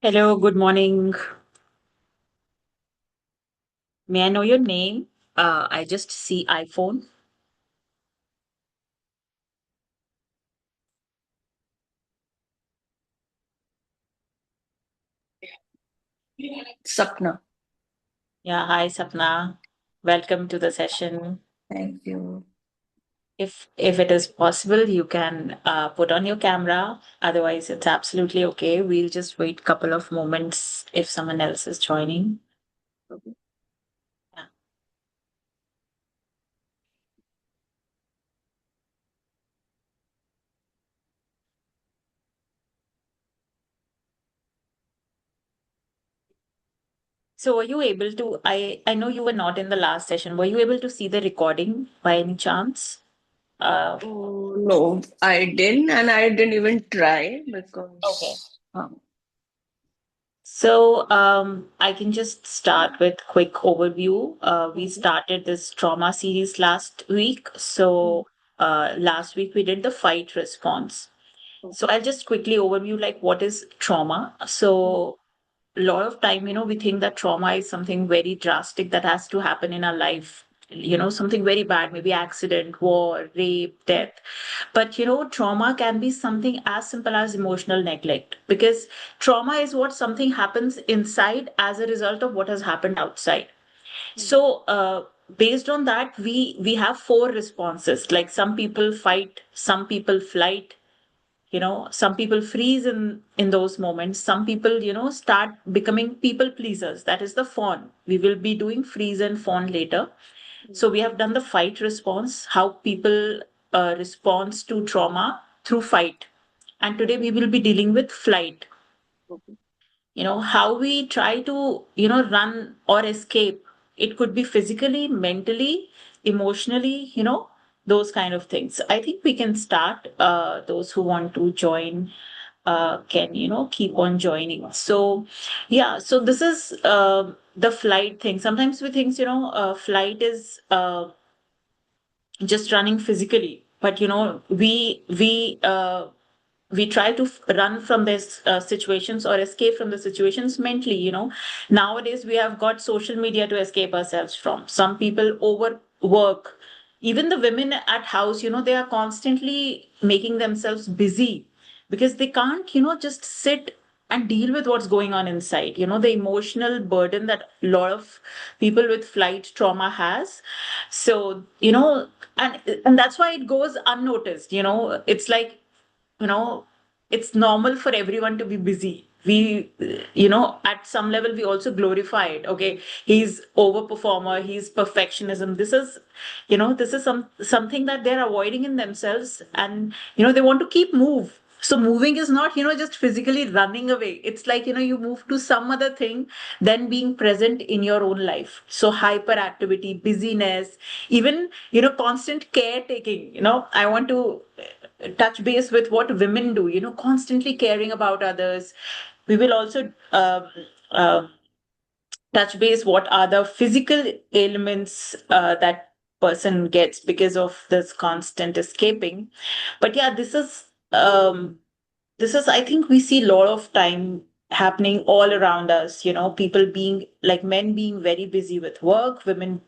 Hello, good morning. May I know your name? I just see iPhone. Sapna. Yeah, hi Sapna. Welcome to the session. Thank you. If it is possible, you can put on your camera. Otherwise, it's absolutely okay. We'll just wait couple of moments if someone else is joining. Yeah. So were you able to, I know you were not in the last session. Were you able to see the recording by any chance? Oh, no, I didn't, and I didn't even try Okay. because. So I can just start with quick overview. We Mhm. started this trauma series last week. So last week we did the fight response. So I'll just quickly overview like what is trauma. So a lot of time, we think that trauma is something very drastic that has to happen in our life. Something very bad, maybe accident, war, rape, death. But trauma can be something as simple as emotional neglect, because trauma is what something happens inside as a result of what has happened outside. So based on that, we have four responses. Like some people fight, some people flight, some people freeze in those moments. Some people start becoming people pleasers. That is the fawn. We will be doing freeze and fawn later. So we have done the fight response, how people responds to trauma through fight. And today we will be dealing with flight. Okay. How we try to, run or escape. It could be physically, mentally, emotionally, those kind of things. I think we can start. Those who want to join can, keep on joining. So, yeah, so this is the flight thing. Sometimes we think, flight is just running physically, but we try to run from these situations or escape from the situations mentally. Nowadays we have got social media to escape ourselves from. Some people overwork. Even the women at house, they are constantly making themselves busy because they can't, just sit and deal with what's going on inside. The emotional burden that a lot of people with flight trauma has. So, and that's why it goes unnoticed. It's like, you know it's normal for everyone to be busy. We, at some level we also glorify it. Okay, he's overperformer, he's perfectionism. This is something that they're avoiding in themselves, and they want to keep move. So moving is not, just physically running away. It's like, you move to some other thing than being present in your own life. So hyperactivity, busyness, even, constant caretaking. I want to touch base with what women do, constantly caring about others. We will also uh, touch base what are the physical ailments that person gets because of this constant escaping. But yeah, this is I think we see a lot of time happening all around us. People being like men being very busy with work, women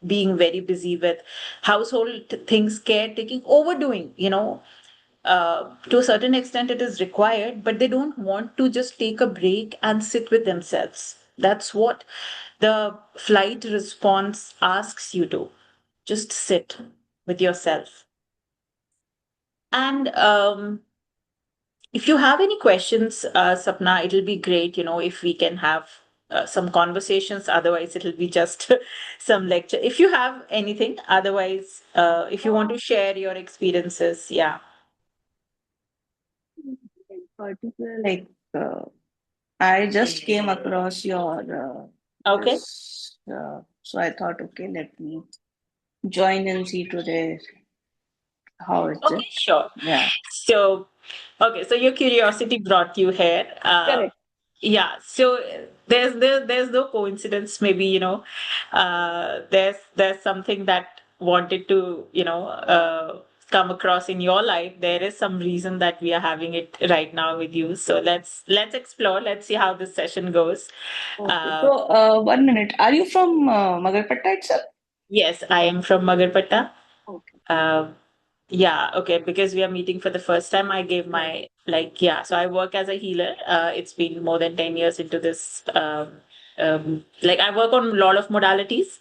being very busy with household things, caretaking, overdoing. To a certain extent it is required, but they don't want to just take a break and sit with themselves. That's what the flight response asks you to. Just sit with yourself. And if you have any questions, Sapna, it'll be great, if we can have some conversations. Otherwise, it'll be just some lecture. If you have anything, otherwise, if you want to share your experiences, yeah. In particular, like I just came across your Okay. this, so I thought, okay, let me join and see today how is Okay, it. sure. Yeah, So, okay, so your curiosity brought you here. correct. Yeah, so there's no coincidence. Maybe there's something that wanted to come across in your life. There is some reason that we are having it right now with you. So let's explore. Let's see how this session goes. Okay, Uh, so 1 minute. Are you from Magarpatta itself? yes, I am from Magarpata. Okay, Uh, Yeah, okay, because we are meeting for the first time, I gave right. my, like, yeah, so I work as a healer. It's been more than 10 years into this. Like, I work on a lot of modalities.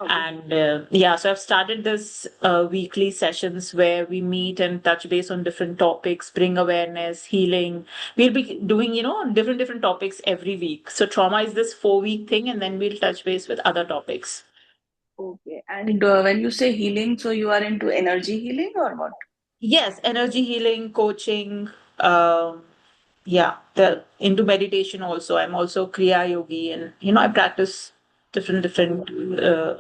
Okay, And yeah, so I've started this weekly sessions where we meet and touch base on different topics, bring awareness, healing. We'll be doing, different topics every week. So trauma is this 4 week thing, and then we'll touch base with other topics. okay. And when you say healing, so you are into energy healing or what? Yes, energy healing, coaching, yeah, the into meditation also. I'm also Kriya Yogi, and I practice different So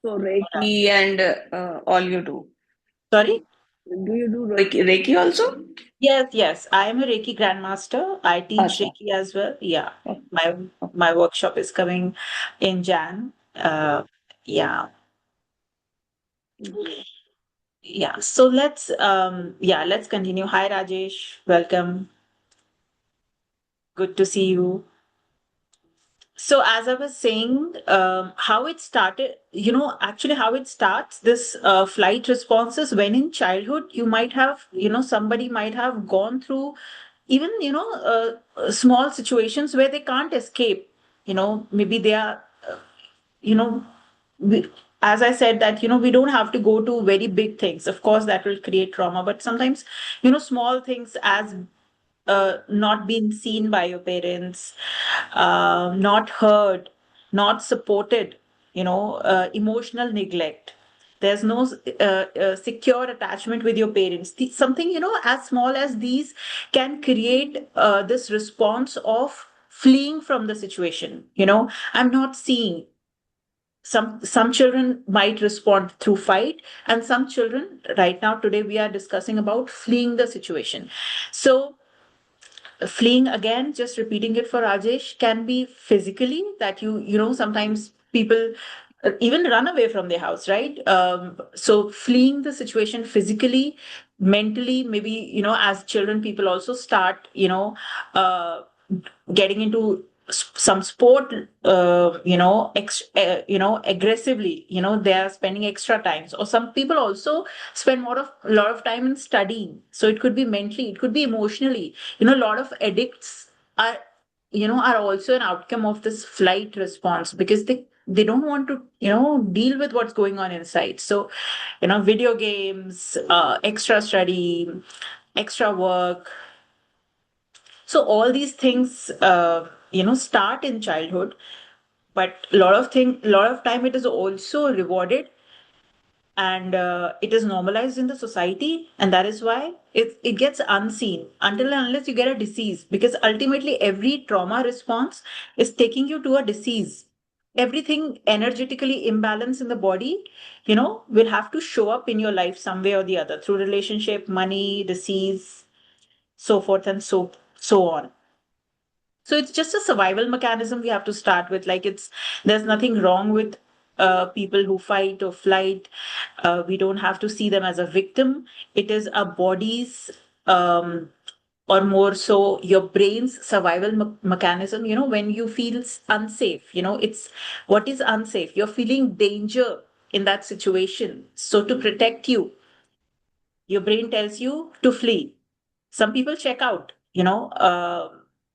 Reiki and all you do. sorry? Do you do Reiki also? Yes, I am a Reiki grandmaster. I teach Acha. Reiki as well. Yeah. Okay. My Okay. my workshop is coming in Jan. Yeah. Great. Yeah. So let's continue. Hi Rajesh. Welcome. Good to see you. So, as I was saying, how it started, actually, how it starts, this flight responses when in childhood, you might have, somebody might have gone through even, small situations where they can't escape. Maybe they are, you know, we, as I said, that, we don't have to go to very big things. Of course, that will create trauma, but sometimes, small things as not being seen by your parents, not heard, not supported. emotional neglect. There's no secure attachment with your parents. Something, as small as these can create this response of fleeing from the situation. I'm not seeing. Some children might respond through fight, and some children, right now today we are discussing about fleeing the situation. So fleeing, again, just repeating it for Rajesh, can be physically, that sometimes people even run away from their house, right? So fleeing the situation physically, mentally, maybe, as children, people also start, getting into some sport, aggressively, they are spending extra times. Or some people also spend a lot of time in studying. So it could be mentally, it could be emotionally. A lot of addicts are, are also an outcome of this flight response, because they don't want to, deal with what's going on inside. So, video games, extra study, extra work. So all these things, start in childhood, but a lot of time it is also rewarded, and it is normalized in the society, and that is why it gets unseen until and unless you get a disease, because ultimately every trauma response is taking you to a disease. Everything energetically imbalanced in the body, will have to show up in your life some way or the other, through relationship, money, disease, so forth and so on. So it's just a survival mechanism we have to start with. Like, there's nothing wrong with people who fight or flight. We don't have to see them as a victim. It is our body's, or more so your brain's survival mechanism. When you feel unsafe, it's what is unsafe. You're feeling danger in that situation. So to protect you, your brain tells you to flee. Some people check out,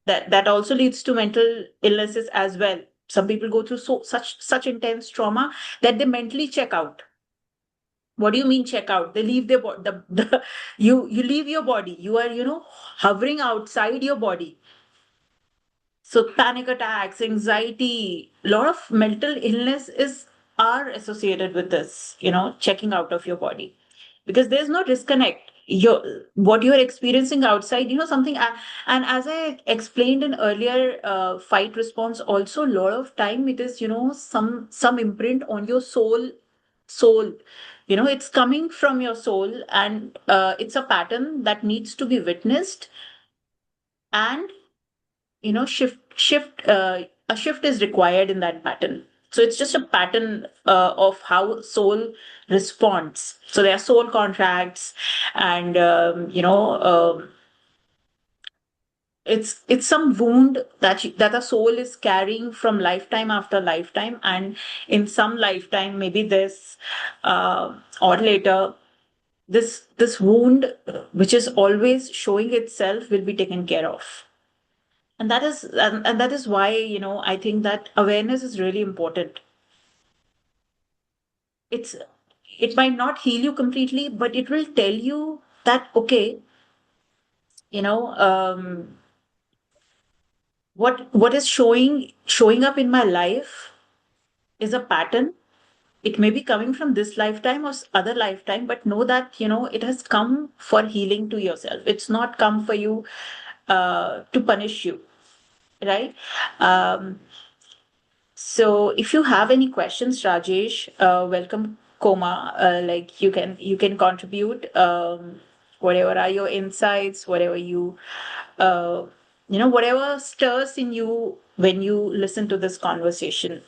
that also leads to mental illnesses as well. Some people go through such intense trauma that they mentally check out. What do you mean check out? They leave their body. You leave your body. You are, hovering outside your body. So panic attacks, anxiety, a lot of mental illness is are associated with this, checking out of your body, because there's no disconnect. What you're experiencing outside, something. And as I explained in earlier fight response, also a lot of time it is, some imprint on your soul. It's coming from your soul, and it's a pattern that needs to be witnessed, and a shift is required in that pattern. So it's just a pattern of how soul responds. So there are soul contracts, and it's some wound that a soul is carrying from lifetime after lifetime, and in some lifetime, maybe this or later, this wound, which is always showing itself, will be taken care of. And that is why, I think that awareness is really important. it's it might not heal you completely, but it will tell you that, okay, you know what is showing up in my life is a pattern. It may be coming from this lifetime or other lifetime, but know that, it has come for healing to yourself. It's not come for you to punish you, right? So if you have any questions, Rajesh, welcome, Koma. Like, you can contribute, whatever are your insights, whatever uh, whatever stirs in you when you listen to this conversation.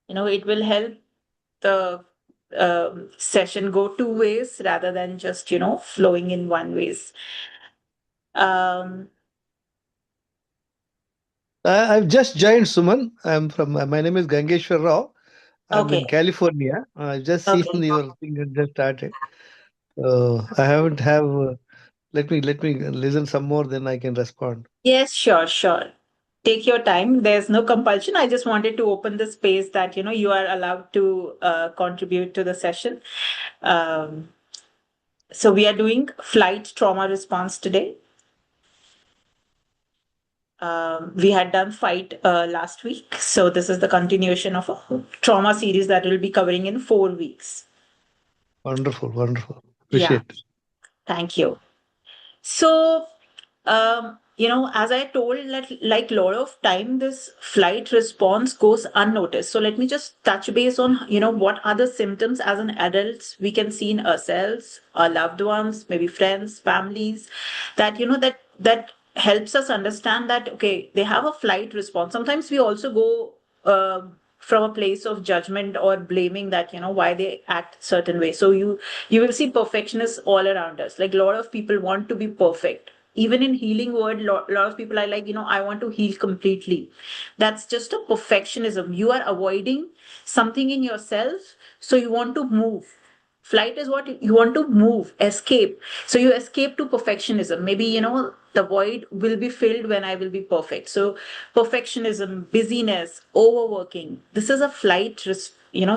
It will help the session go two ways rather than just flowing in one ways. Um, I've just joined Suman. I'm from, my name is Gangeshwar Rao. I'm okay, in California. I've just seen okay. your thing and just started. I haven't have, let me listen some more, then I can respond. Yes, sure, sure. Take your time. There's no compulsion. I just wanted to open the space that, you are allowed to contribute to the session. Um, so we are doing flight trauma response today. We had done fight last week, so this is the continuation of a trauma series that we'll be covering in 4 weeks. Wonderful, wonderful. Yeah, Appreciate. thank you. So, as I told, like a lot of time, this flight response goes unnoticed. So let me just touch base on, what are the symptoms as an adults we can see in ourselves, our loved ones, maybe friends, families, that, that helps us understand that, okay, they have a flight response. Sometimes we also go, from a place of judgment or blaming that why they act certain way. So you will see perfectionists all around us. Like a lot of people want to be perfect. Even in healing world, lot of people are like, I want to heal completely. That's just a perfectionism. You are avoiding something in yourself, so you want to move. Flight is what you want to move, escape. So you escape to perfectionism. Maybe, the void will be filled when I will be perfect. So perfectionism, busyness, overworking. This is a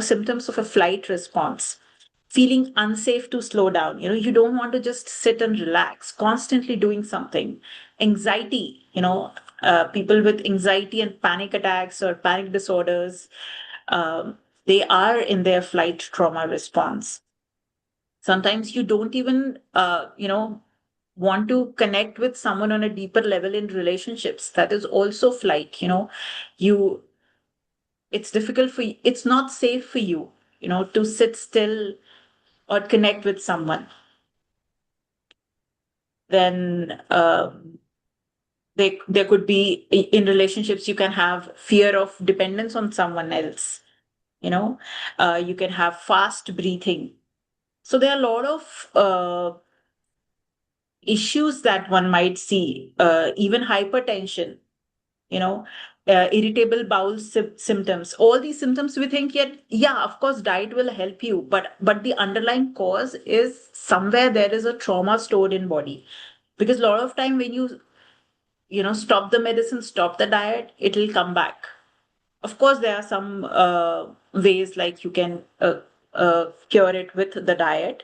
symptoms of a flight response. Feeling unsafe to slow down. You don't want to just sit and relax, constantly doing something. Anxiety, people with anxiety and panic attacks or panic disorders, they are in their flight trauma response. Sometimes you don't even want to connect with someone on a deeper level in relationships. That is also flight. You It's difficult for you, it's not safe for you, to sit still or connect with someone. Then there could be, in relationships, you can have fear of dependence on someone else. You can have fast breathing. So there are a lot of issues that one might see, even hypertension, you know, irritable bowel symptoms. All these symptoms we think, yet, yeah, of course, diet will help you, but the underlying cause is somewhere there is a trauma stored in body. Because a lot of time when you stop the medicine, stop the diet, it will come back. Of course, there are some ways like you can cure it with the diet,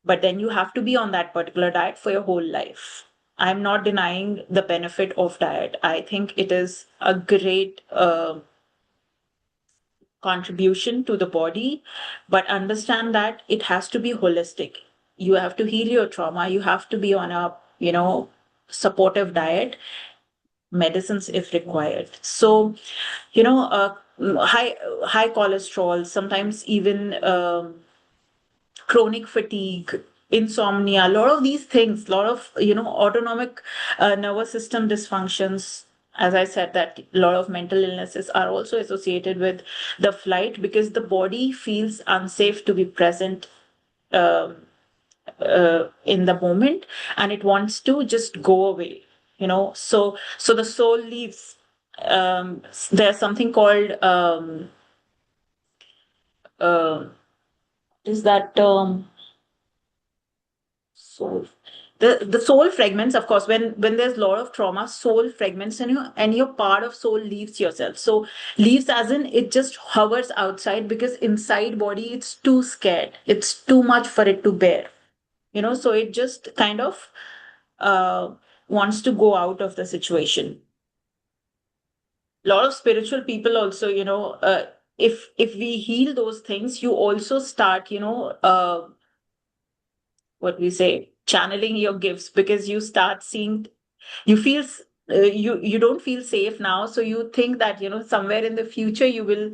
but then you have to be on that particular diet for your whole life. I'm not denying the benefit of diet. I think it is a great contribution to the body, but understand that it has to be holistic. You have to heal your trauma. You have to be on a, supportive diet, medicines if required. So, high cholesterol, sometimes even chronic fatigue, insomnia, a lot of these things, a lot of autonomic nervous system dysfunctions. As I said, that a lot of mental illnesses are also associated with the flight, because the body feels unsafe to be present um in the moment, and it wants to just go away. So the soul leaves. There's something called is that term soul, the soul fragments. Of course, when there's a lot of trauma, soul fragments, and your part of soul leaves yourself. So leaves as in it just hovers outside, because inside body it's too scared, it's too much for it to bear. So it just kind of uh wants to go out of the situation. A lot of spiritual people also, if we heal those things, you also start, what we say, channeling your gifts, because you start seeing, you feel you don't feel safe now, so you think that somewhere in the future you will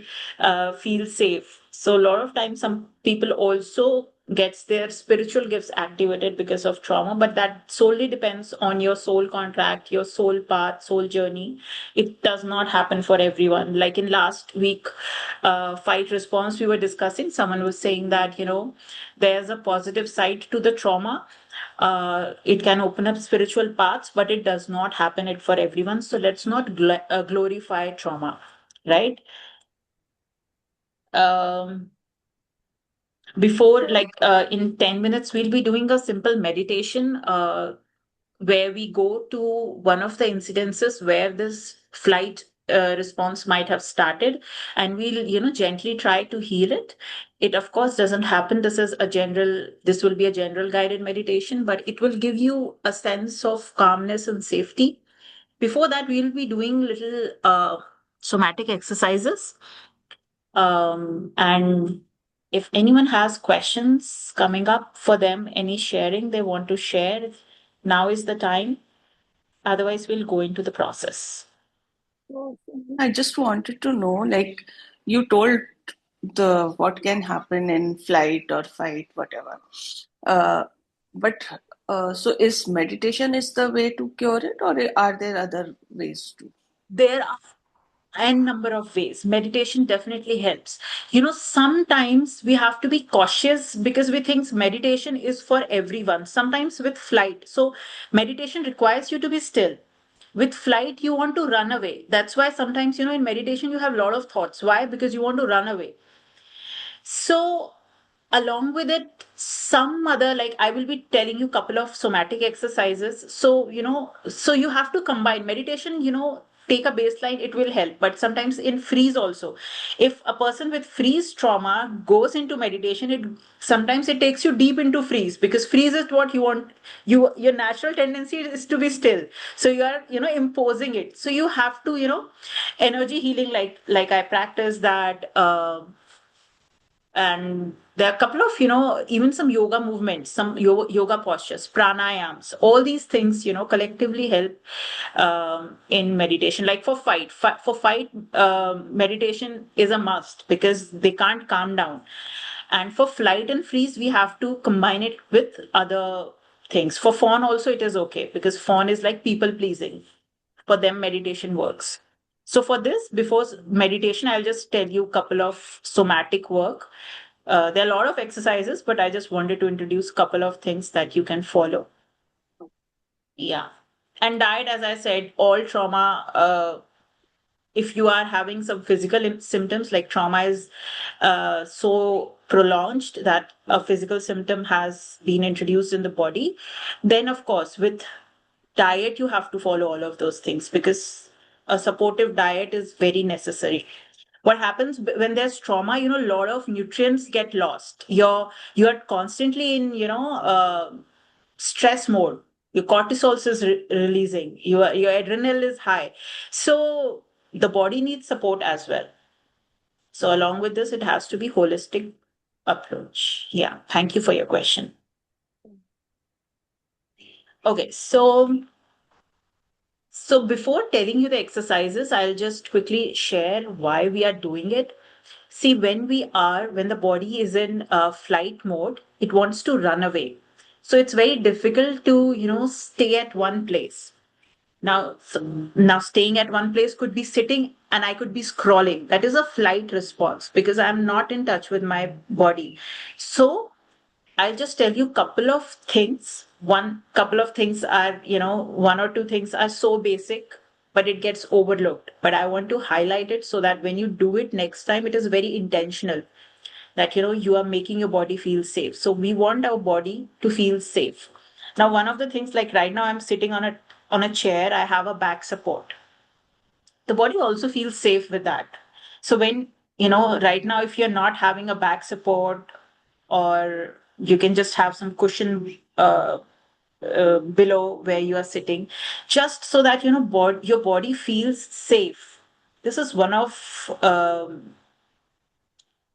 feel safe. So a lot of times some people also gets their spiritual gifts activated because of trauma, but that solely depends on your soul contract, your soul path, soul journey. It does not happen for everyone. Like in last week fight response we were discussing, someone was saying that there's a positive side to the trauma. It can open up spiritual paths, but it does not happen it for everyone. So let's not glorify trauma, right? Um, Before, like in 10 minutes, we'll be doing a simple meditation where we go to one of the incidences where this flight response might have started, and we'll gently try to heal it. It of course doesn't happen. This will be a general guided meditation, but it will give you a sense of calmness and safety Before that, we'll be doing little somatic exercises. And if anyone has questions coming up for them, any sharing they want to share, now is the time. Otherwise, we'll go into the process. I just wanted to know, like you told the what can happen in flight or fight, whatever. Uh, but so is meditation is the way to cure it, or are there other ways too? There are n number of ways. Meditation definitely helps. Sometimes we have to be cautious because we think meditation is for everyone. Sometimes with flight. So meditation requires you to be still. With flight, you want to run away. That's why sometimes, in meditation, you have a lot of thoughts. Why? Because you want to run away. So, along with it, some other, like I will be telling you couple of somatic exercises. So, so you have to combine meditation, take a baseline, it will help. But sometimes in freeze also, if a person with freeze trauma goes into meditation, it sometimes it takes you deep into freeze, because freeze is what you want. Your natural tendency is to be still. So you are, imposing it. So you have to, energy healing, like I practice that. And there are a couple of, even some yoga movements, some yoga postures, pranayams, all these things, collectively help in meditation. Like for fight, meditation is a must because they can't calm down. And for flight and freeze, we have to combine it with other things. For fawn also, it is okay because fawn is like people pleasing. For them, meditation works. So for this, before meditation, I'll just tell you a couple of somatic work. There are a lot of exercises, but I just wanted to introduce a couple of things that you can follow. Yeah. And diet, as I said, all trauma, if you are having some physical symptoms, like trauma is so prolonged that a physical symptom has been introduced in the body, then of course, with diet, you have to follow all of those things because a supportive diet is very necessary. What happens when there's trauma, a lot of nutrients get lost. You're constantly in, stress mode. Your cortisol is releasing, your adrenaline is high. So the body needs support as well. So along with this, it has to be holistic approach. Yeah, thank you for your question. Okay, so before telling you the exercises, I'll just quickly share why we are doing it. See, when the body is in flight mode, it wants to run away. So it's very difficult to, stay at one place. Now staying at one place could be sitting and I could be scrolling. That is a flight response because I'm not in touch with my body. So I'll just tell you couple of things. One couple of things are, one or two things are so basic, but it gets overlooked. But I want to highlight it so that when you do it next time, it is very intentional that, you are making your body feel safe. So we want our body to feel safe. Now, one of the things, like right now, I'm sitting on a chair, I have a back support. The body also feels safe with that. So when, right now, if you're not having a back support, or you can just have some cushion below where you are sitting, just so that, your body feels safe. This is one of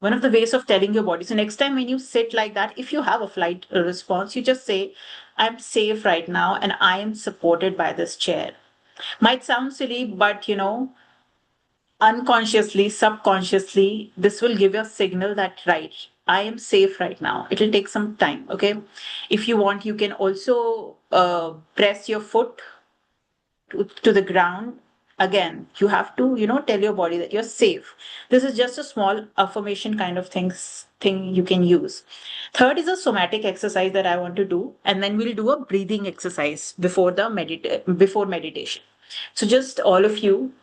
the ways of telling your body. So next time when you sit like that, if you have a flight response, you just say, I'm safe right now and I am supported by this chair. Might sound silly, but unconsciously, subconsciously, this will give you a signal that, right, I am safe right now. It'll take some time. Okay. If you want, you can also press your foot to the ground. Again, you have to, tell your body that you're safe. This is just a small affirmation kind of thing you can use. Third is a somatic exercise that I want to do, and then we'll do a breathing exercise before meditation. So just all of you,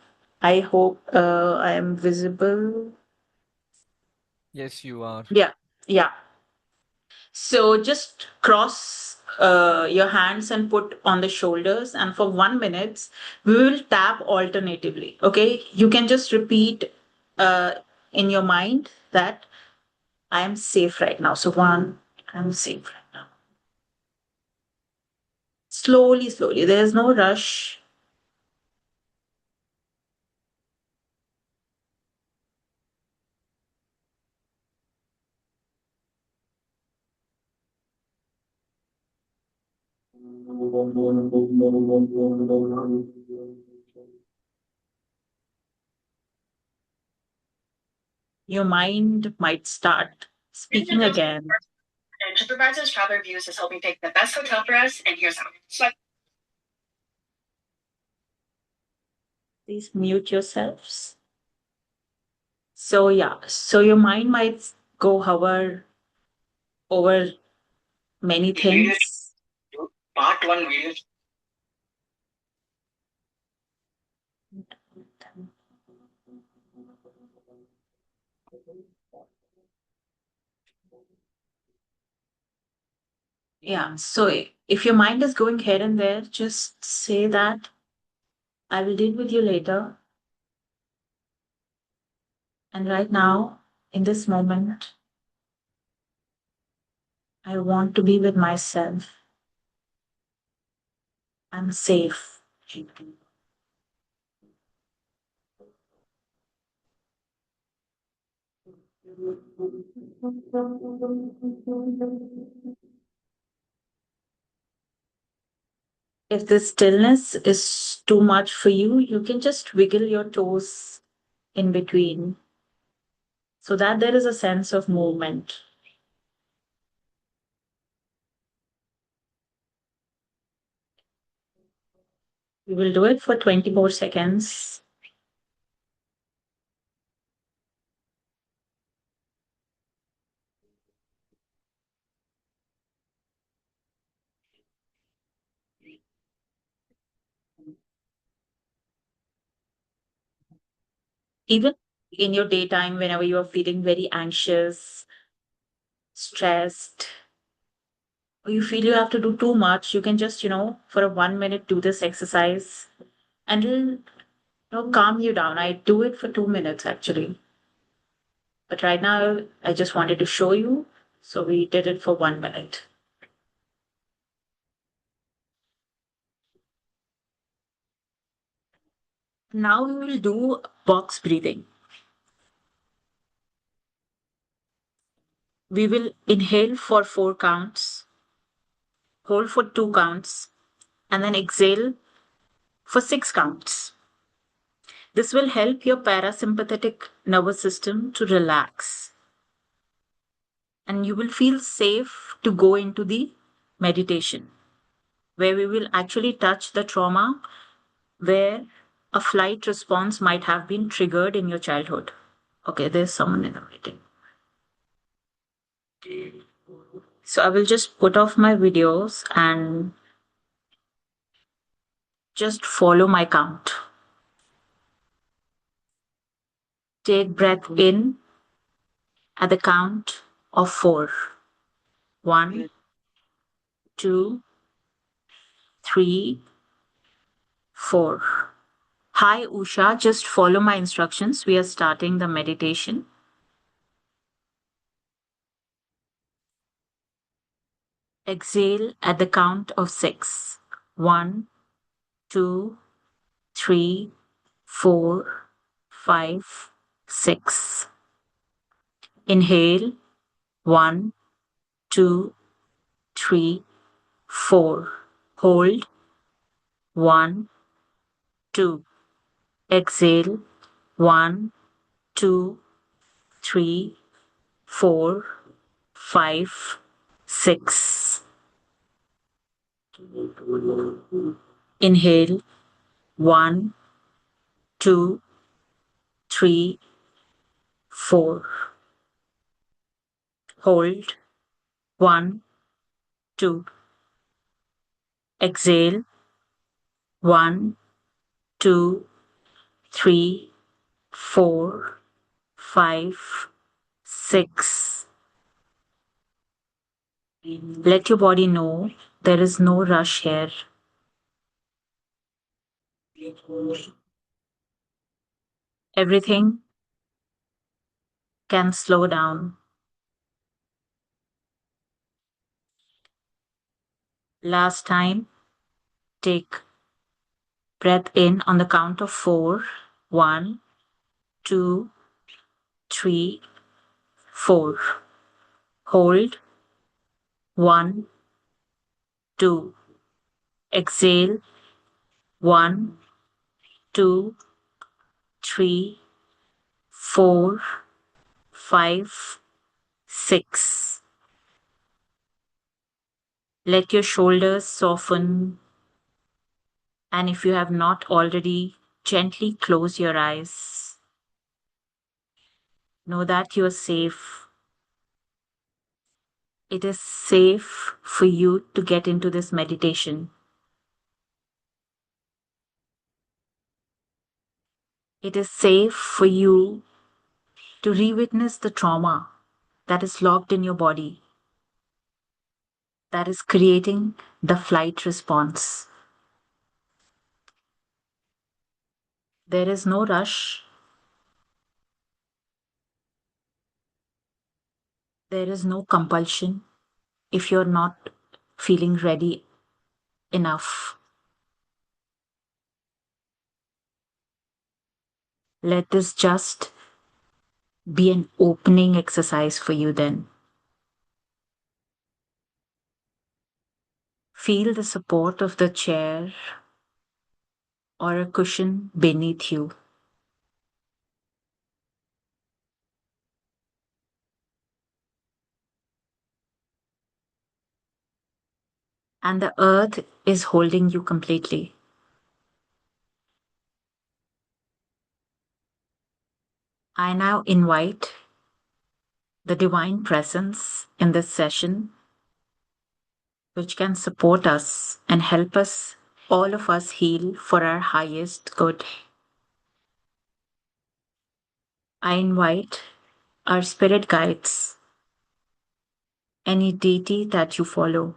I hope I am visible. Yes, you are. Yeah, yeah. So just cross your hands and put on the shoulders, and for 1 minute, we will tap alternatively. Okay, you can just repeat uh, in your mind that I am safe right now. So one, I'm safe right now. Slowly, slowly. There is no rush. Your mind might start speaking again. TripAdvisor's travel reviews has helped me pick the best hotel for us, and here's how. Please mute yourselves. So yeah, so your mind might go hover over many things. Part one video. Yeah, so if your mind is going here and there, just say that I will deal with you later. And right now, in this moment, I want to be with myself. I'm safe. If this stillness is too much for you, you can just wiggle your toes in between so that there is a sense of movement. We will do it for 20 more seconds. Even in your daytime, whenever you are feeling very anxious, stressed, or you feel you have to do too much, you can just, for a 1 minute do this exercise and it'll, calm you down. I do it for 2 minutes actually. But right now, I just wanted to show you. So we did it for 1 minute. Now we will do box breathing. We will inhale for 4 counts, hold for 2 counts, and then exhale for 6 counts. This will help your parasympathetic nervous system to relax. And you will feel safe to go into the meditation, where we will actually touch the trauma where a flight response might have been triggered in your childhood. Okay, there's someone in the meeting. So I will just put off my videos and just follow my count. Take breath in at the count of 4. 1, 2, 3, 4. Hi, Usha. Just follow my instructions. We are starting the meditation. Exhale at the count of 6. 1, 2, 3, 4, 5, 6. Inhale. 1, 2, 3, 4. Hold. 1, 2. Exhale. 1, 2, 3, 4, 5, 6. Inhale. 1, 2, 3, 4. Hold. 1, 2. Exhale. 1, 2, 3, 4, 5, 6. Let your body know there is no rush here. Everything can slow down. Last time, take breath in on the count of 4. 1, 2, 3, 4. Hold. 1, 2. Exhale. 1, 2, 3, 4, 5, 6. Let your shoulders soften. And if you have not already, gently close your eyes. Know that you are safe. It is safe for you to get into this meditation. It is safe for you to re-witness the trauma that is locked in your body, that is creating the flight response. There is no rush. There is no compulsion if you're not feeling ready enough. Let this just be an opening exercise for you then. Feel the support of the chair or a cushion beneath you. And the earth is holding you completely. I now invite the divine presence in this session, which can support us and help us, all of us, heal for our highest good. I invite our spirit guides, any deity that you follow,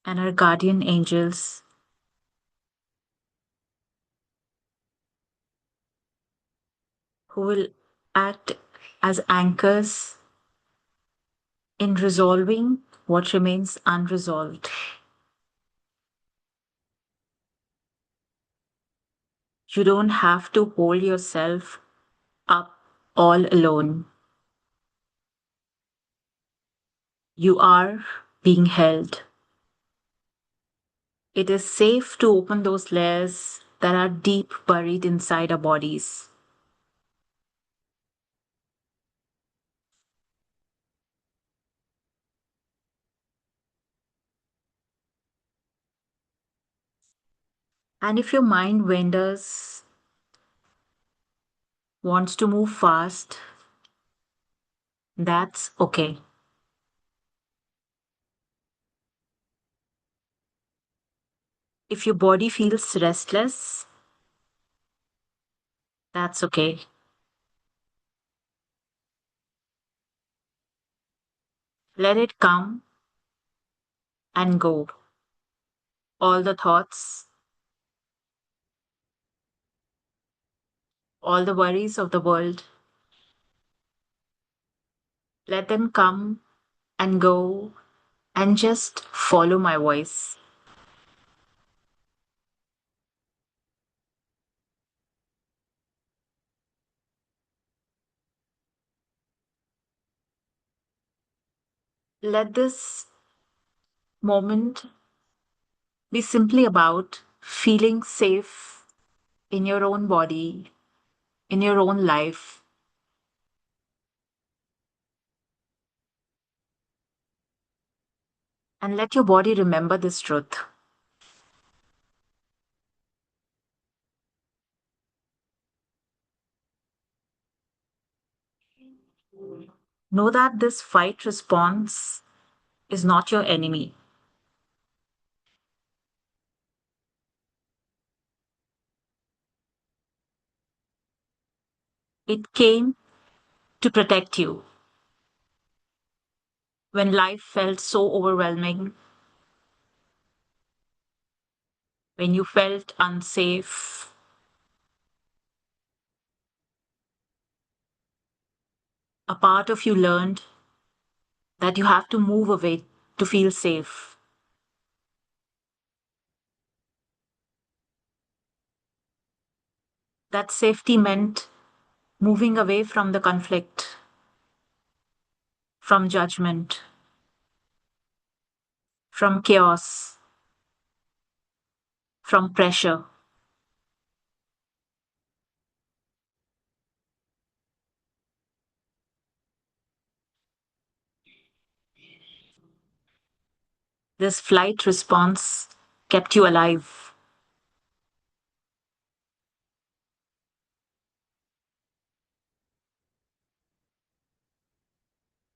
and our guardian angels who will act as anchors in resolving what remains unresolved. You don't have to hold yourself up all alone. You are being held. It is safe to open those layers that are deep buried inside our bodies. And if your mind wanders, wants to move fast, that's okay. If your body feels restless, that's okay. Let it come and go. All the thoughts, all the worries of the world, let them come and go and just follow my voice. Let this moment be simply about feeling safe in your own body, in your own life, and let your body remember this truth. Know that this fight response is not your enemy. It came to protect you when life felt so overwhelming, when you felt unsafe. A part of you learned that you have to move away to feel safe. That safety meant moving away from the conflict, from judgment, from chaos, from pressure. This flight response kept you alive.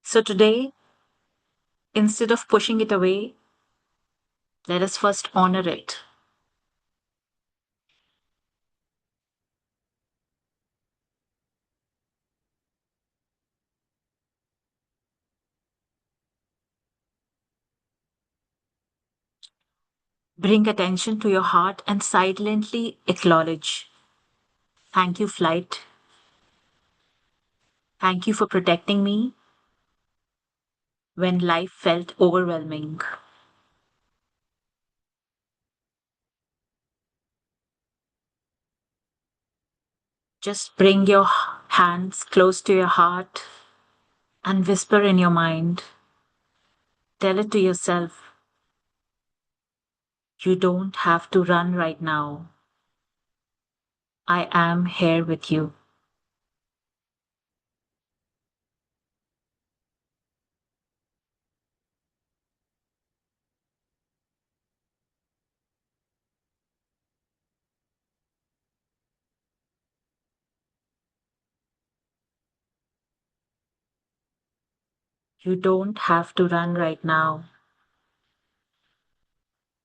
So today, instead of pushing it away, let us first honor it. Bring attention to your heart and silently acknowledge. Thank you, flight. Thank you for protecting me when life felt overwhelming. Just bring your hands close to your heart and whisper in your mind. Tell it to yourself. You don't have to run right now. I am here with you. You don't have to run right now.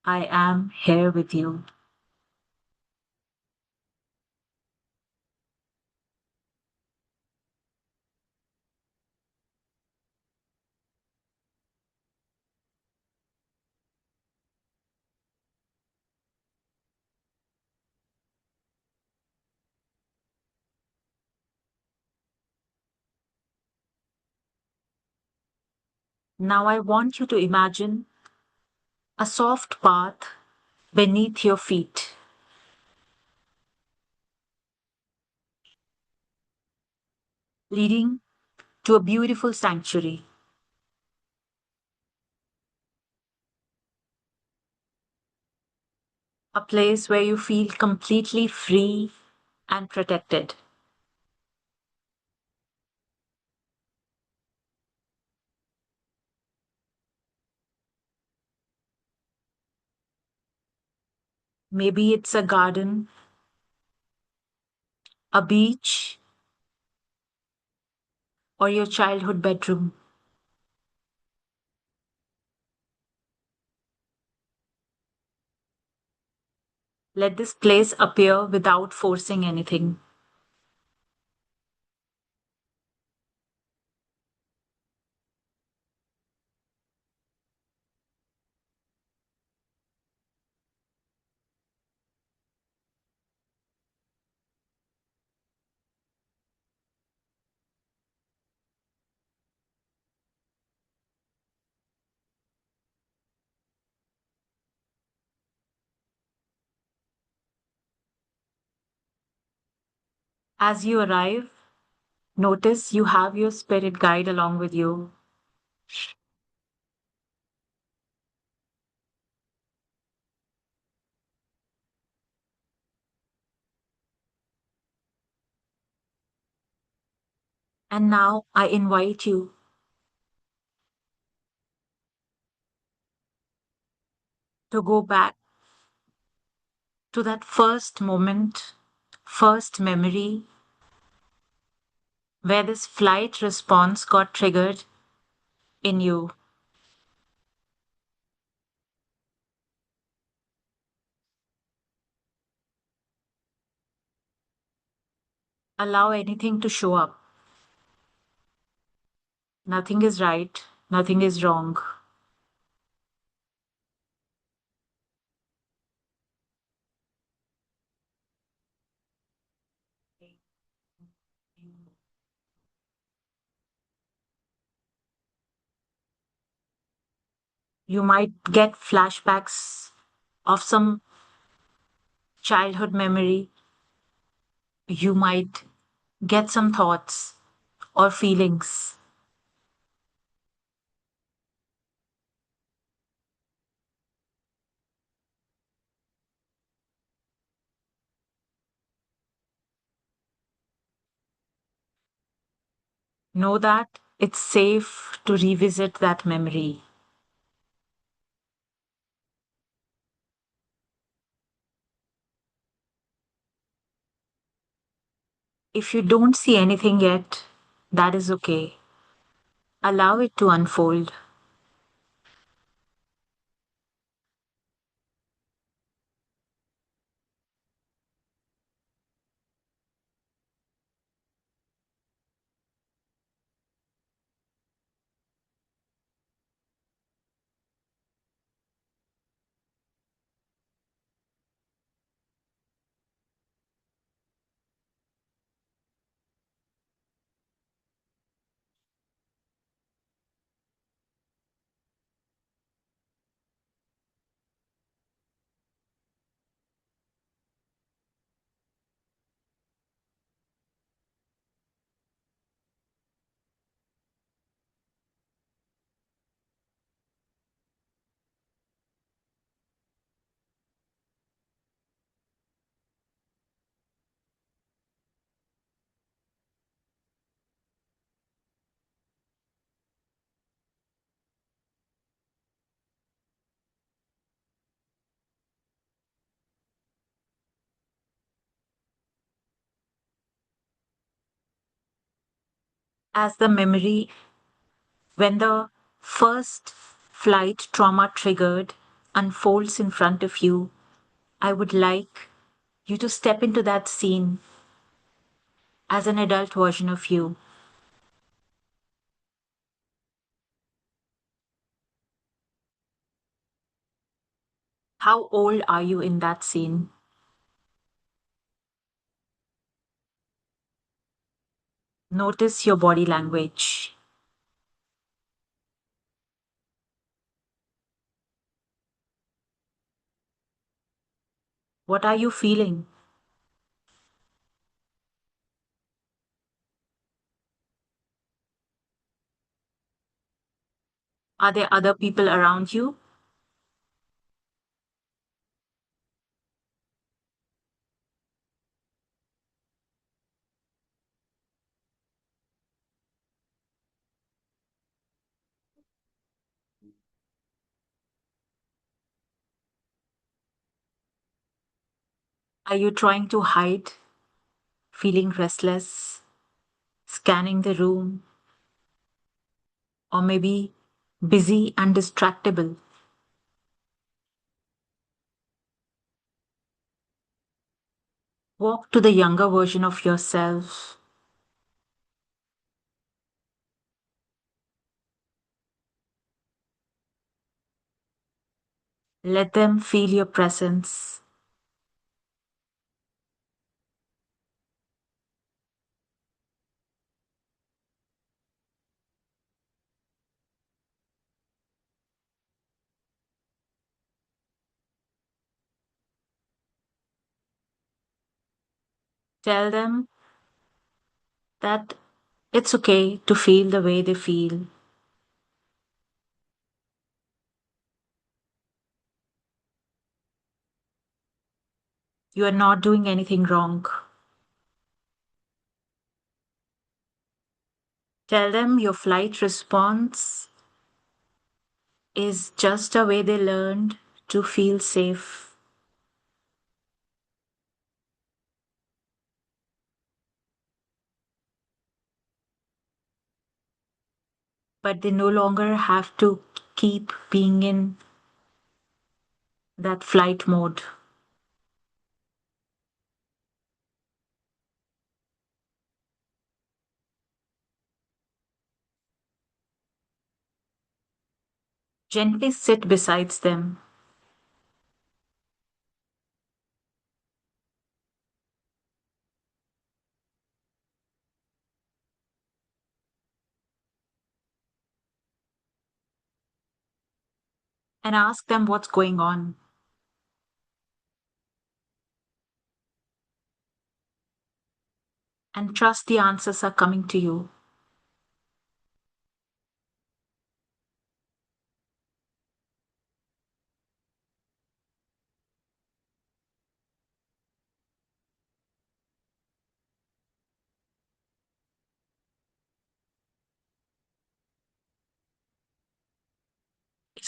I am here with you. Now I want you to imagine a soft path beneath your feet, leading to a beautiful sanctuary, a place where you feel completely free and protected. Maybe it's a garden, a beach, or your childhood bedroom. Let this place appear without forcing anything. As you arrive, notice you have your spirit guide along with you. And now I invite you to go back to that first moment, first memory where this flight response got triggered in you. Allow anything to show up. Nothing is right, nothing is wrong. You might get flashbacks of some childhood memory. You might get some thoughts or feelings. Know that it's safe to revisit that memory. If you don't see anything yet, that is okay. Allow it to unfold. As the memory, when the first flight trauma triggered unfolds in front of you, I would like you to step into that scene as an adult version of you. How old are you in that scene? Notice your body language. What are you feeling? Are there other people around you? Are you trying to hide, feeling restless, scanning the room, or maybe busy and distractible? Walk to the younger version of yourself. Let them feel your presence. Tell them that it's okay to feel the way they feel. You are not doing anything wrong. Tell them your flight response is just a way they learned to feel safe. But they no longer have to keep being in that flight mode. Gently sit beside them and ask them what's going on. And trust the answers are coming to you.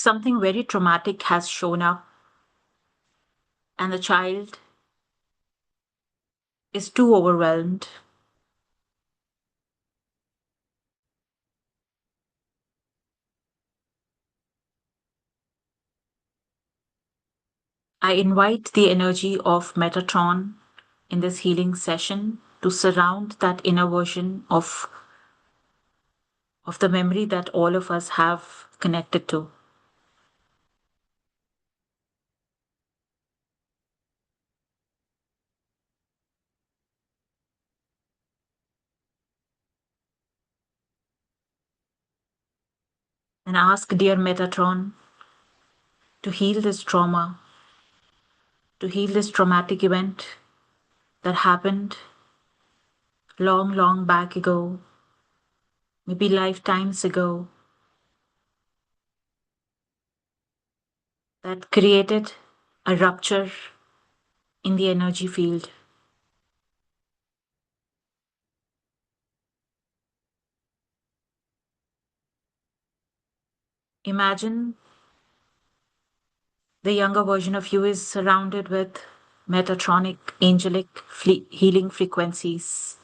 something very traumatic has shown up and the child is too overwhelmed, I invite the energy of Metatron in this healing session to surround that inner version of the memory that all of us have connected to. And ask dear Metatron to heal this trauma, to heal this traumatic event that happened long, long back ago, maybe lifetimes ago, that created a rupture in the energy field. Imagine the younger version of you is surrounded with metatronic angelic healing frequencies,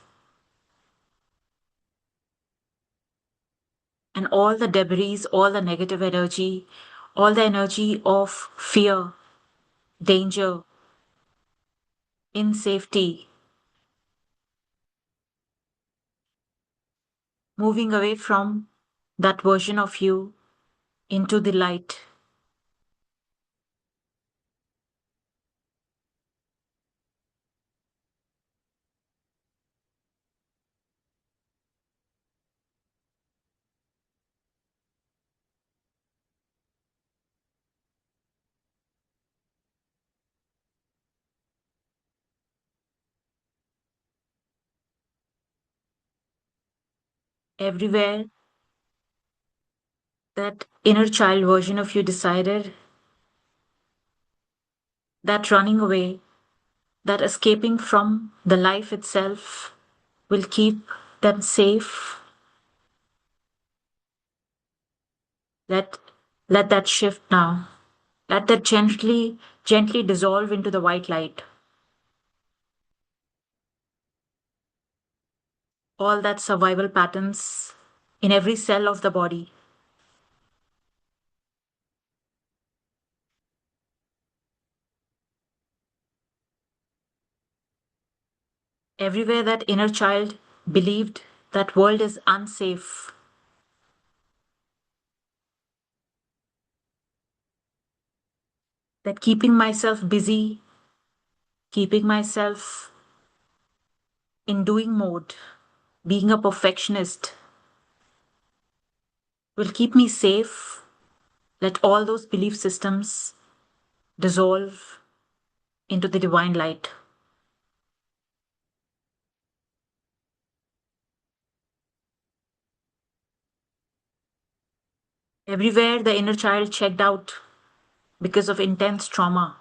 and all the debris, all the negative energy, all the energy of fear, danger, insafety, moving away from that version of you into the light. Everywhere that inner child version of you decided that running away, that escaping from the life itself will keep them safe. Let let that shift now. Let that gently dissolve into the white light. All that survival patterns in every cell of the body. Everywhere that inner child believed that world is unsafe. That keeping myself busy, keeping myself in doing mode, being a perfectionist will keep me safe. Let all those belief systems dissolve into the divine light. Everywhere the inner child checked out because of intense trauma,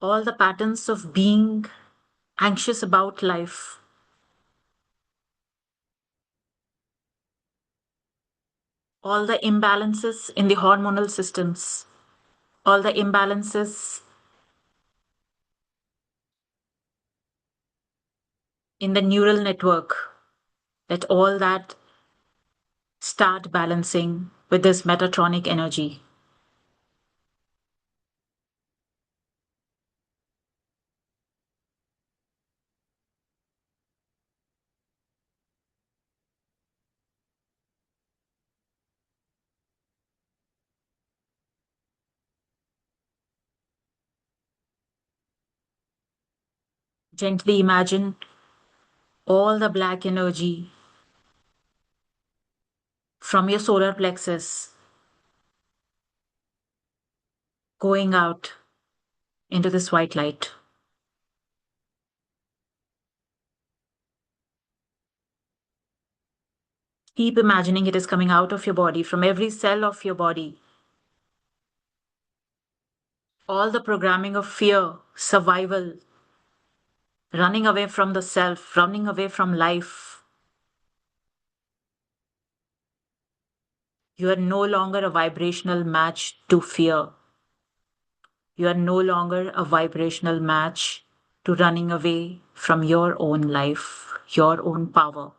all the patterns of being anxious about life, all the imbalances in the hormonal systems, all the imbalances in the neural network, let all that start balancing with this metatronic energy. Gently imagine all the black energy from your solar plexus going out into this white light. Keep imagining it is coming out of your body, from every cell of your body. All the programming of fear, survival, running away from the self, running away from life, You are no longer a vibrational match to fear. You are no longer a vibrational match to running away from your own life, your own power.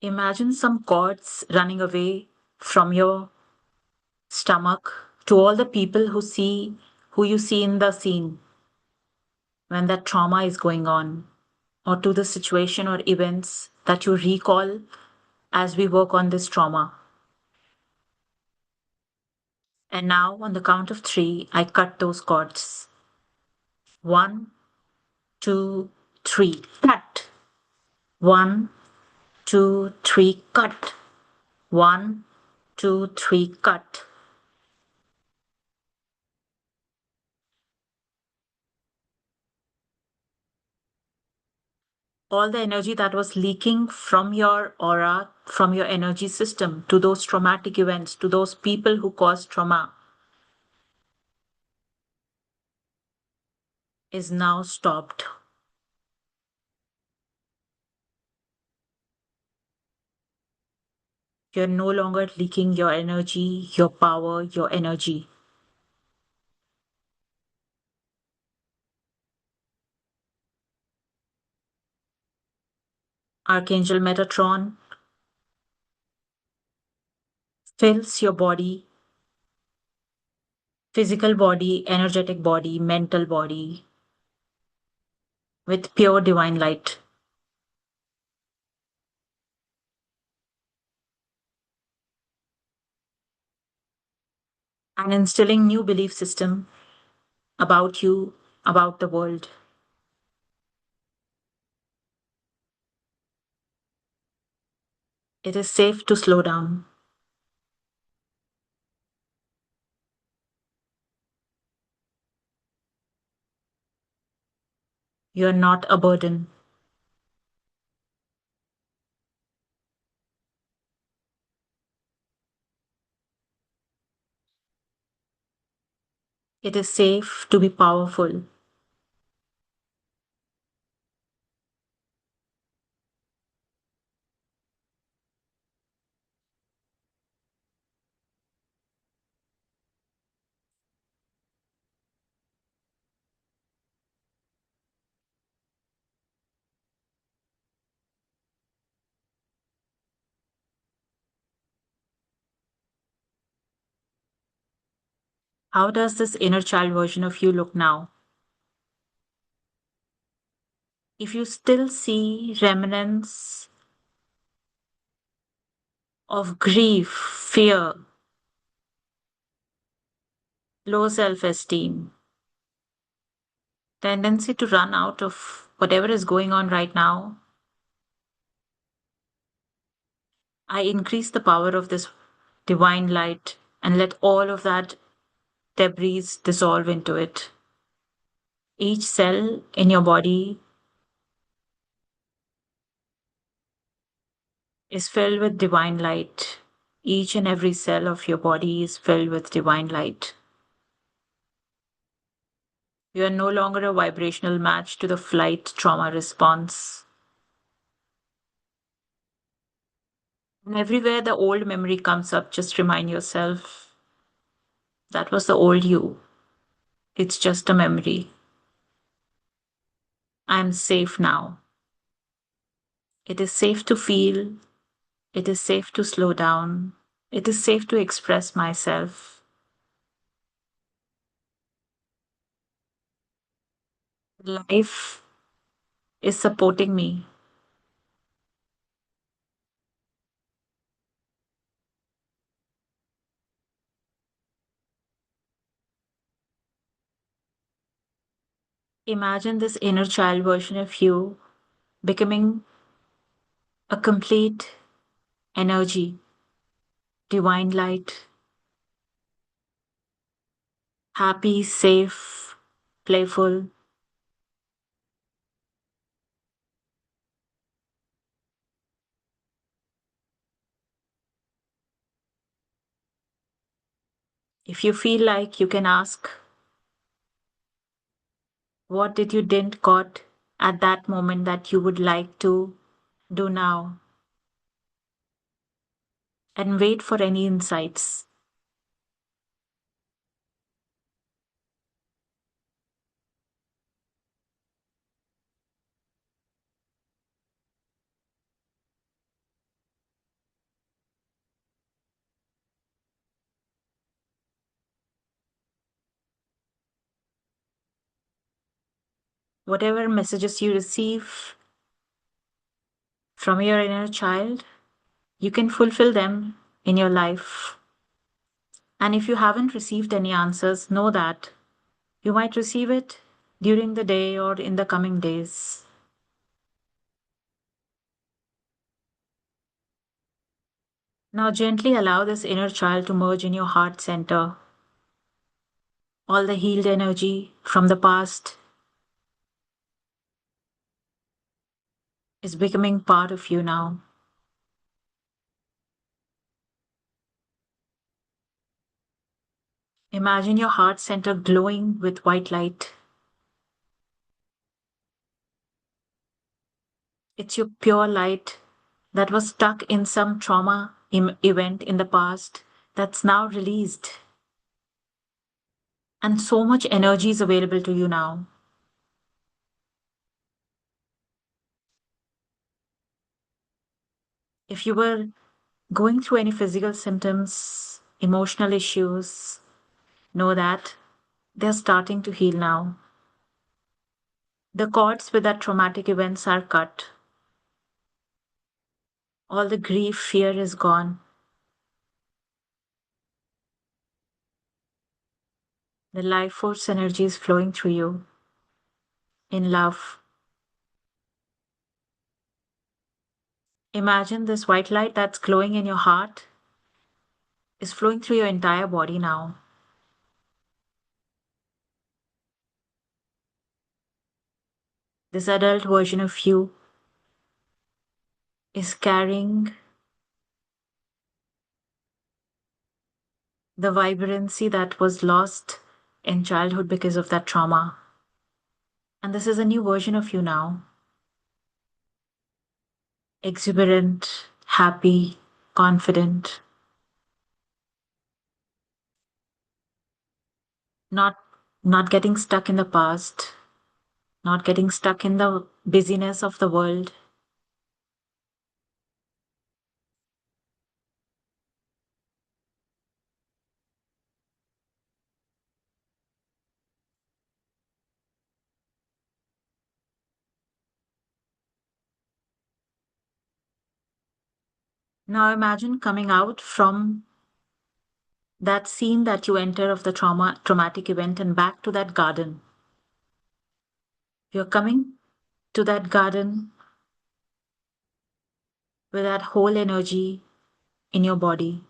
Imagine some cords running away from your stomach to all the people who you see in the scene when that trauma is going on, or to the situation or events that you recall as we work on this trauma. And now, on the count of three, I cut those cords. One, two, three, cut. One, two, three, cut. One, two, three, cut. All the energy that was leaking from your aura, from your energy system to those traumatic events, to those people who caused trauma, is now stopped. You're no longer leaking your energy, your power, your energy. Archangel Metatron fills your body, physical body, energetic body, mental body, with pure divine light and instilling new belief system about you, about the world. It is safe to slow down. You are not a burden. It is safe to be powerful. How does this inner child version of you look now? If you still see remnants of grief, fear, low self esteem, tendency to run out of whatever is going on right now, I increase the power of this divine light and let all of that debris dissolve into it. Each cell in your body is filled with divine light. Each and every cell of your body is filled with divine light. You are no longer a vibrational match to the flight trauma response. And everywhere the old memory comes up, just remind yourself that was the old you. It's just a memory. I'm safe now. It is safe to feel. It is safe to slow down. It is safe to express myself. Life is supporting me. Imagine this inner child version of you becoming a complete energy, divine light, happy, safe, playful. If you feel like, you can ask, what did you didn't got at that moment that you would like to do now? And wait for any insights. Whatever messages you receive from your inner child, you can fulfill them in your life. And if you haven't received any answers, know that you might receive it during the day or in the coming days. Now, gently allow this inner child to merge in your heart center. All the healed energy from the past is becoming part of you now. Imagine your heart center glowing with white light. It's your pure light that was stuck in some trauma event in the past that's now released. And so much energy is available to you now. If you were going through any physical symptoms, emotional issues, know that they're starting to heal now. The cords with that traumatic events are cut. All the grief, fear is gone. The life force energy is flowing through you in love. Imagine this white light that's glowing in your heart is flowing through your entire body now. This adult version of you is carrying the vibrancy that was lost in childhood because of that trauma. And this is a new version of you now. Exuberant, happy, confident, not not getting stuck in the past, not getting stuck in the busyness of the world. Now imagine coming out from that scene that you enter of the traumatic event and back to that garden. You're coming to that garden with that whole energy in your body.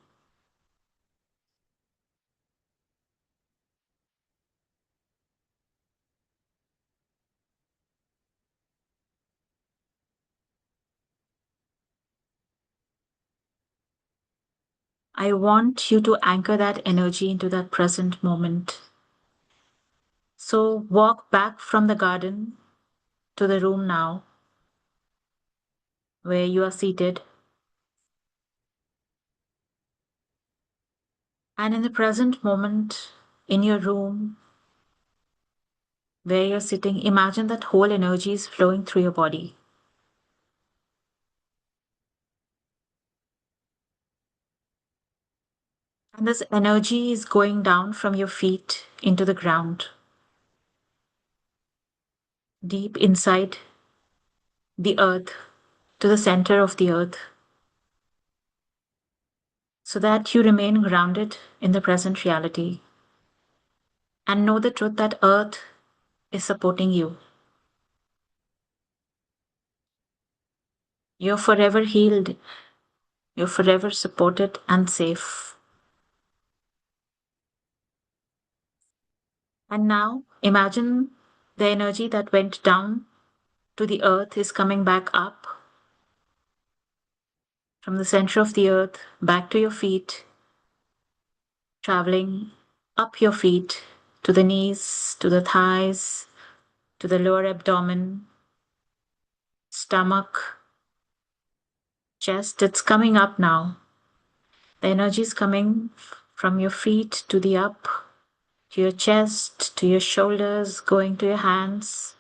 I want you to anchor that energy into that present moment. So walk back from the garden to the room now where you are seated. And in the present moment, in your room where you're sitting, imagine that whole energy is flowing through your body. And this energy is going down from your feet into the ground, deep inside the earth, to the center of the earth, so that you remain grounded in the present reality and know the truth that earth is supporting you. You're forever healed, you're forever supported and safe. And now imagine the energy that went down to the earth is coming back up from the center of the earth back to your feet, traveling up your feet to the knees, to the thighs, to the lower abdomen, stomach, chest. It's coming up now. The energy is coming from your feet to the up, to your chest, to your shoulders, going to your hands,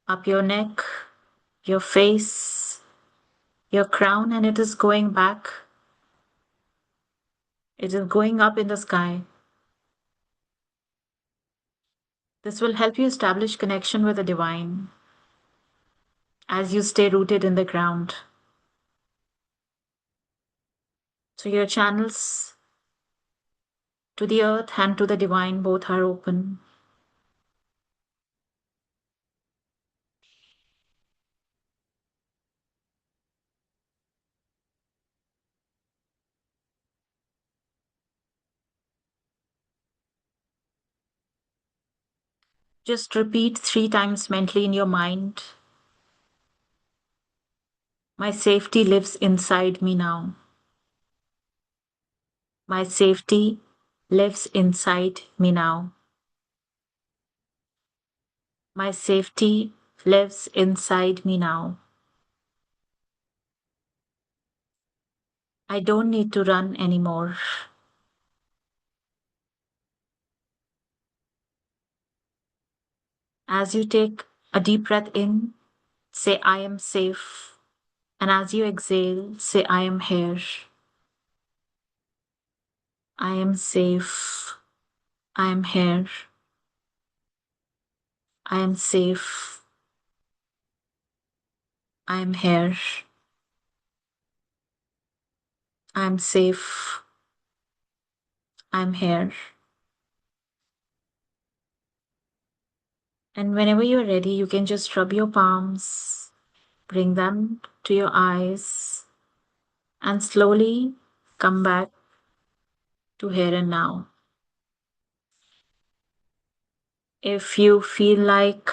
up your neck, your face, your crown, and it is going back. It is going up in the sky. This will help you establish connection with the divine as you stay rooted in the ground. So your channels to the earth and to the divine both are open. Just repeat 3 times mentally in your mind. My safety lives inside me now. My safety lives inside me now. My safety lives inside me now. I don't need to run anymore. As you take a deep breath in, say, I am safe. And as you exhale, say, I am here. I am safe. I am here. I am safe. I am here. I am safe. I am here. And whenever you're ready, you can just rub your palms, bring them to your eyes, and slowly come back to here and now. If you feel like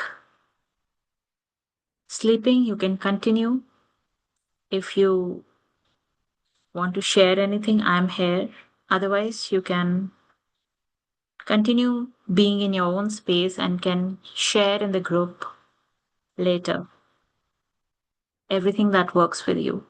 sleeping, you can continue. If you want to share anything, I'm here. Otherwise, you can continue being in your own space and can share in the group later everything that works with you.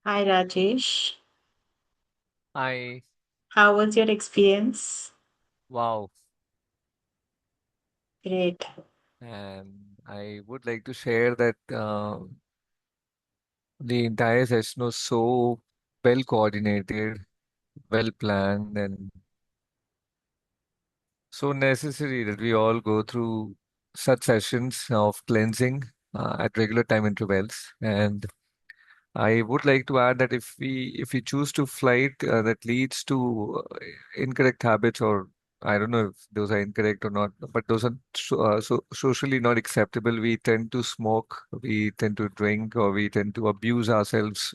Hi, Rajesh. I, How was your experience? wow. Great. And I would like to share that the entire session was so well coordinated, well planned, and so necessary that we all go through such sessions of cleansing at regular time intervals. And I would like to add that if we choose to flight that leads to incorrect habits, or I don't know if those are incorrect or not, but those are socially not acceptable. We tend to smoke, we tend to drink, or we tend to abuse ourselves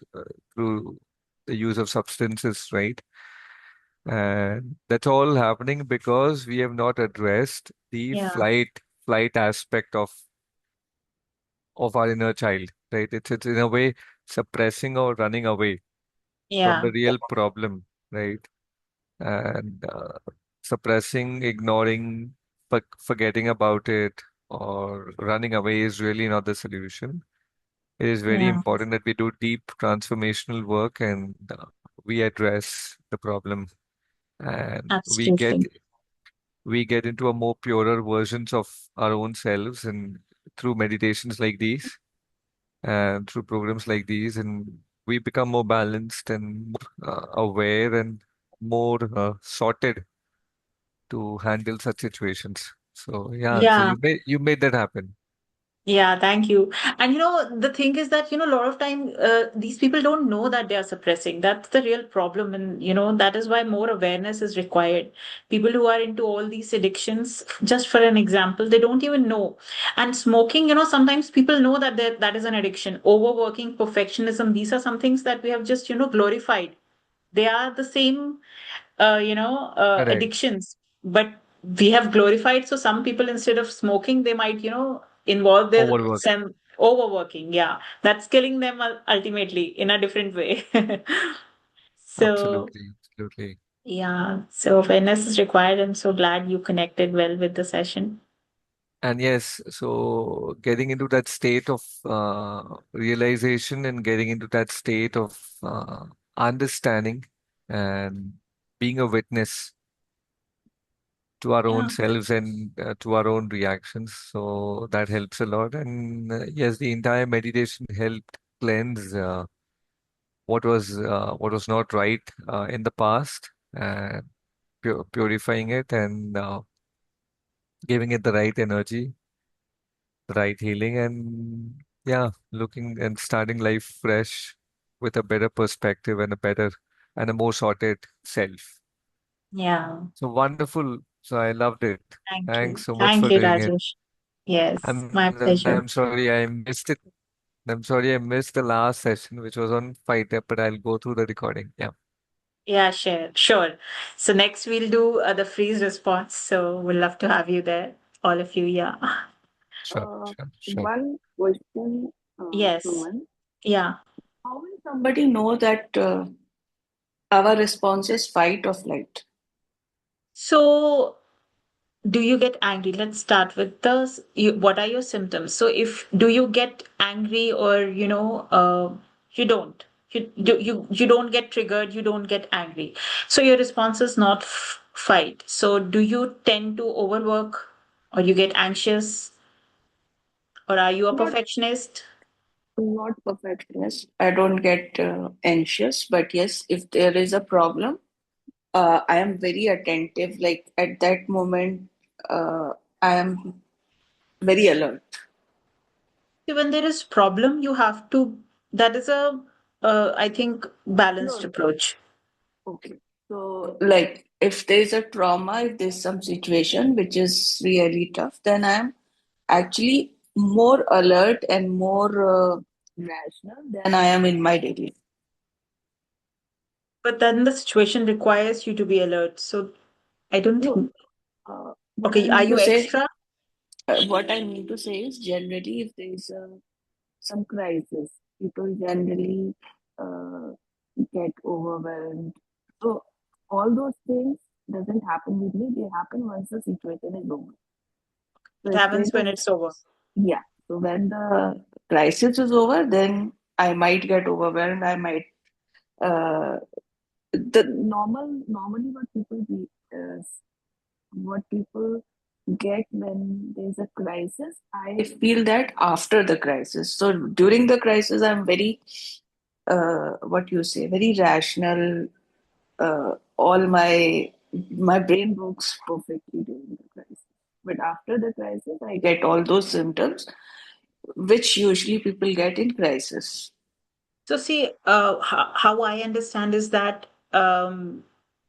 through the use of substances, right? And that's all happening because we have not addressed the Yeah. flight aspect of our inner child, right? It's in a way suppressing or running away from Yeah. the real problem, right? And suppressing, ignoring, forgetting about it, or running away is really not the solution. It is very Yeah. important that we do deep transformational work and we address the problem and Absolutely. we get into a more purer versions of our own selves and through meditations like these and through programs like these, and we become more balanced and more aware and more sorted to handle such situations. So yeah, so Yeah. you made that happen. Yeah, thank you. And the thing is that, a lot of time these people don't know that they are suppressing. That's the real problem. And, that is why more awareness is required. People who are into all these addictions, just for an example, they don't even know. And smoking, sometimes people know that that is an addiction. Overworking, perfectionism, these are some things that we have just, glorified. They are the same Correct. addictions, but we have glorified. So some people, instead of smoking, they might, involve their Overwork. some overworking. Yeah, that's killing them ultimately in a different way. So Absolutely. Absolutely. yeah, so awareness is required. I'm so glad you connected well with the session. And yes, so getting into that state of realization and getting into that state of understanding and being a witness to our own Yeah, selves and to our own reactions. So that helps a lot. And yes, the entire meditation helped cleanse what was not right in the past, and purifying it and giving it the right energy, the right healing, and yeah, looking and starting life fresh with a better perspective and a better and a more sorted self. yeah. So wonderful. So I loved it. Thank Thanks you. so much Thank for you, doing it. Rajesh. Yes, my And pleasure. I'm sorry I missed it. I'm sorry I missed the last session, which was on fight, but I'll go through the recording. Yeah, Yeah, sure. So next we'll do the freeze response. So we'll love to have you there, all of you. Yeah. sure, Uh, sure, sure. One question, Yes. Suman. Yeah. How will somebody know that our response is fight or flight? So do you get angry? Let's start with what are your symptoms? So if do you get angry, or you don't, you don't get triggered, you don't get angry. So your response is not fight. So do you tend to overwork, or you get anxious, or are you a Not perfectionist? not perfectionist. I don't get anxious, but yes, if there is a problem, I am very attentive. Like at that moment, I am very alert. When there is problem, you have to, that is a I think balanced No, approach. okay. So, like, if there's a trauma, if there's some situation which is really tough, then I'm actually more alert and more rational than I am in my daily. But then the situation requires you to be alert. So I don't No, think. what I Okay, are mean to you say, extra? is generally if there's some crisis, people generally uh, get overwhelmed. So all those things doesn't happen with me. They happen once the situation is over. So It if happens there's when a it's over. yeah, so when the crisis is over, then I might get overwhelmed. I might uh, the normally what people get when there's a crisis. I feel that after the crisis. So during the crisis, I'm very what you say, very rational. All my brain works perfectly during the crisis. But after the crisis, I get all those symptoms which usually people get in crisis. So see, how I understand is that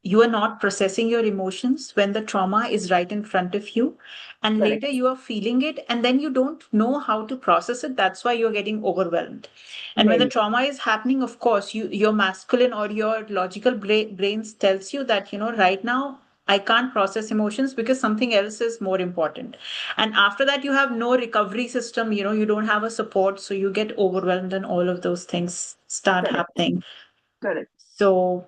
you are not processing your emotions when the trauma is right in front of you, and later Correct. you are feeling it, and then you don't know how to process it. That's why you're getting overwhelmed. And Yeah, when the yeah. trauma is happening, of course, your masculine or your logical brains tells you that right now I can't process emotions because something else is more important. And after that, you have no recovery system, you don't have a support, so you get overwhelmed and all of those things start Correct. happening. Correct. So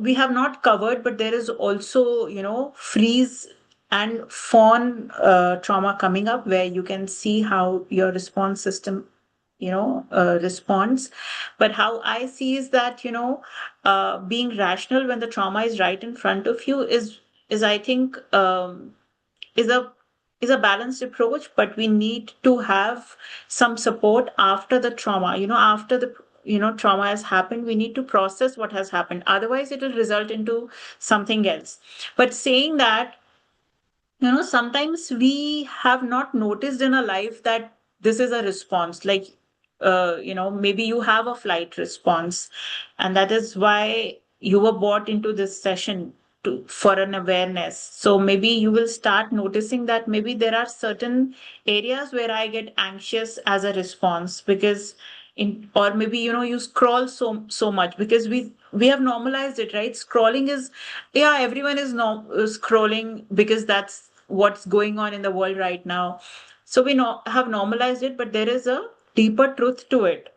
we have not covered, but there is also, freeze and fawn trauma coming up, where you can see how your response system, responds. But how I see is that, being rational when the trauma is right in front of you is I think is a is a balanced approach, but we need to have some support after the trauma, after the trauma has happened, we need to process what has happened. Otherwise, it will result into something else. But saying that, sometimes we have not noticed in our life that this is a response. Like, maybe you have a flight response, and that is why you were brought into this session for an awareness. So maybe you will start noticing that maybe there are certain areas where I get anxious as a response, because or maybe you scroll so much, because we have normalized it, right? Scrolling is, yeah, everyone is no scrolling because that's what's going on in the world right now. So we have normalized it, but there is a deeper truth to it,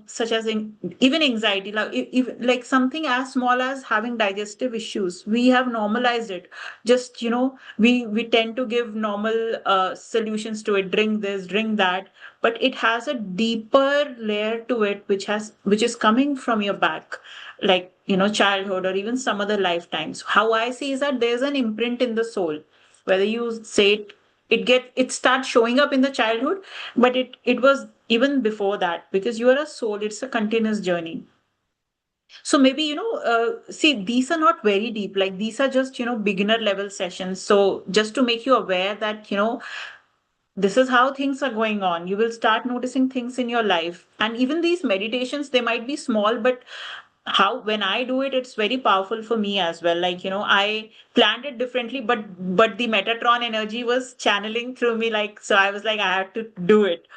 such as even anxiety, like like something as small as having digestive issues. We have normalized it. Just we tend to give normal solutions to it: drink this, drink that. But it has a deeper layer to it, which is coming from your back, like childhood or even some other lifetimes. How I see is that there's an imprint in the soul. Whether you say it starts showing up in the childhood, but it was even before that, because you are a soul. It's a continuous journey. So maybe see, these are not very deep, like these are just beginner level sessions. So just to make you aware that this is how things are going on, you will start noticing things in your life. And even these meditations, they might be small, but how when I do it, it's very powerful for me as well. Like I planned it differently, but the Metatron energy was channeling through me, like, so I was like, I had to do it.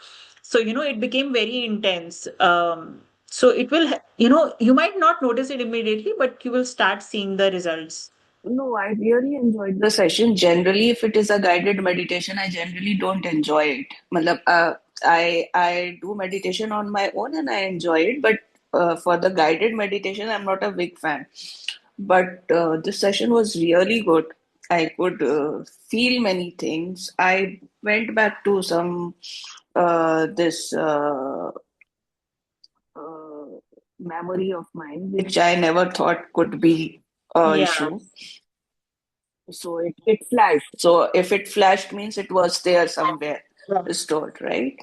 So it became very intense. So it will you might not notice it immediately, but you will start seeing the results. No, I really enjoyed the session. Generally, if it is a guided meditation, I generally don't enjoy it. Matlab, I do meditation on my own and I enjoy it, but for the guided meditation, I'm not a big fan. But this session was really good. I could feel many things. I went back to some this uh, memory of mine, which I never thought could be a Yeah. issue. So it flashed. So if it flashed means it was there somewhere Yeah. stored, right?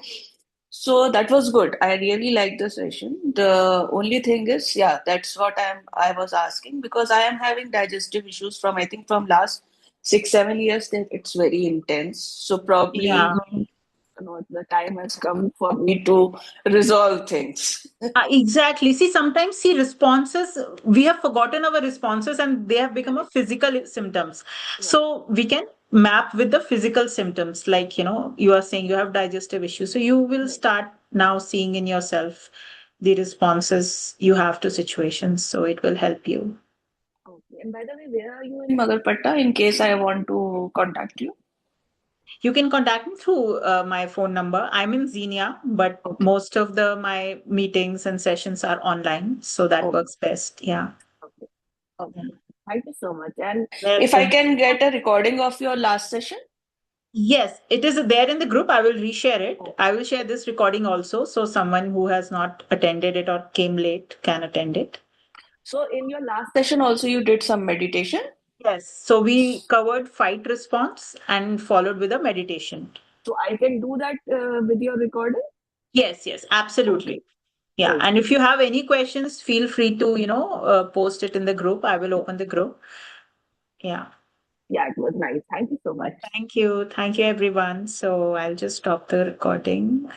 So that was good. I really liked the session. The only thing is, yeah, that's what I was asking, because I am having digestive issues from, I think, from last 6, 7 years, that it's very intense. So Yeah. probably the time has come for me to resolve things. Exactly. See, sometimes see responses, we have forgotten our responses and they have become a physical symptoms. So we can map with the physical symptoms. Like, you are saying you have digestive issues. So you will start now seeing in yourself the responses you have to situations. So it will help you. Okay. And by the way, where are you in Magarpatta in case I want to contact you? You can contact me through my phone number. I'm in Xenia, but Okay. most of the my meetings and sessions are online. So that Okay. works best. Yeah. Okay. Yeah. Okay. Thank you so much. And if I Welcome. can get a recording of your last session? Yes, it is there in the group. I will reshare it. Oh, I will share this recording also, so someone who has not attended it or came late can attend it. so in your last session also you did some meditation? Yes, so we covered fight response and followed with a meditation. So I can do that with your recording? Yes, yes, Okay. absolutely. Yeah, and Okay. if you have any questions, feel free to, post it in the group. I will open the group. Yeah. Yeah, it was nice. Thank you so much. Thank you. Thank you, everyone. So I'll just stop the recording.